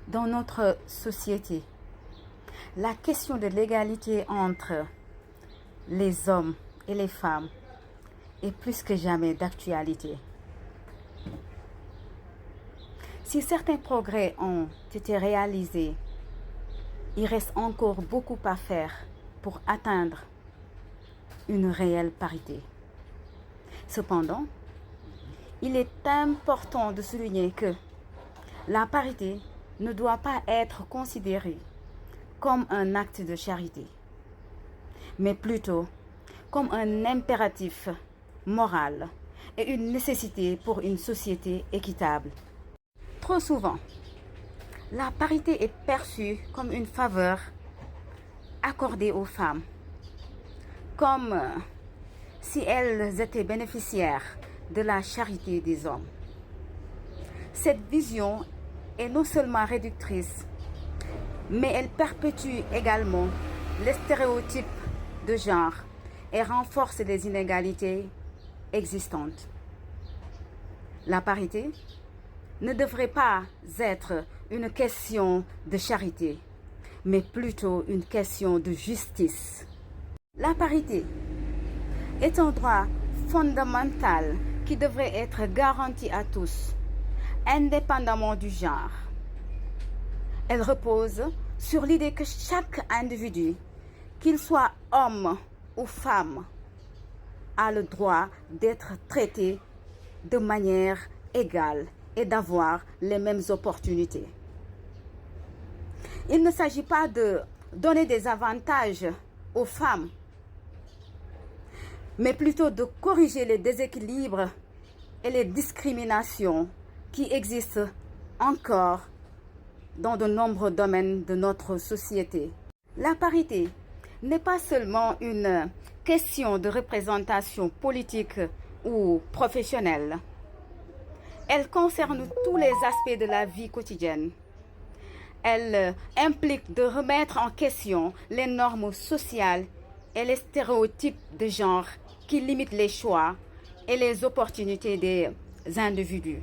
Dans notre société, la question de l'égalité entre les hommes et les femmes est plus que jamais d'actualité. Si certains progrès ont été réalisés, il reste encore beaucoup à faire pour atteindre une réelle parité. Cependant, il est important de souligner que la parité ne doit pas être considérée comme un acte de charité, mais plutôt comme un impératif moral et une nécessité pour une société équitable. Trop souvent, la parité est perçue comme une faveur accordée aux femmes, comme si elles étaient bénéficiaires de la charité des hommes. Cette vision est non seulement réductrice, mais elle perpétue également les stéréotypes de genre et renforce les inégalités existantes. La parité ne devrait pas être une question de charité, mais plutôt une question de justice. La parité est un droit fondamental qui devrait être garanti à tous, indépendamment du genre. Elle repose sur l'idée que chaque individu, qu'il soit homme ou femme, a le droit d'être traité de manière égale et d'avoir les mêmes opportunités. Il ne s'agit pas de donner des avantages aux femmes, mais plutôt de corriger les déséquilibres et les discriminations qui existent encore dans de nombreux domaines de notre société. La parité n'est pas seulement une question de représentation politique ou professionnelle. Elle concerne tous les aspects de la vie quotidienne. Elle implique de remettre en question les normes sociales et les stéréotypes de genre qui limitent les choix et les opportunités des individus.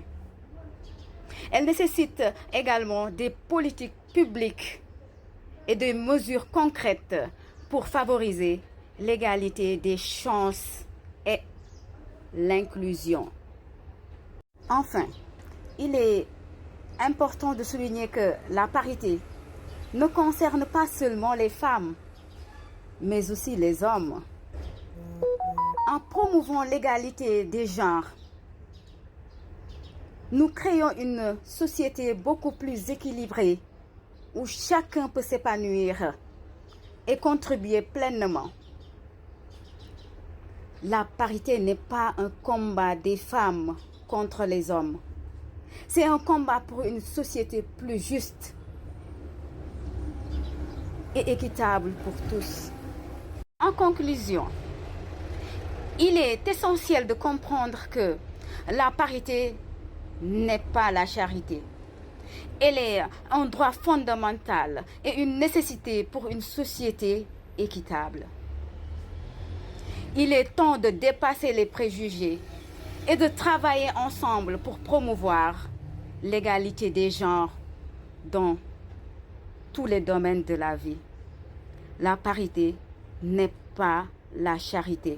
Elle nécessite également des politiques publiques et des mesures concrètes pour favoriser l'égalité des chances et l'inclusion. Enfin, il est important de souligner que la parité ne concerne pas seulement les femmes, mais aussi les hommes. En promouvant l'égalité des genres, nous créons une société beaucoup plus équilibrée où chacun peut s'épanouir et contribuer pleinement. La parité n'est pas un combat des femmes contre les hommes. C'est un combat pour une société plus juste et équitable pour tous. En conclusion, il est essentiel de comprendre que la parité n'est pas la charité. Elle est un droit fondamental et une nécessité pour une société équitable. Il est temps de dépasser les préjugés et de travailler ensemble pour promouvoir l'égalité des genres dans tous les domaines de la vie. La parité n'est pas la charité.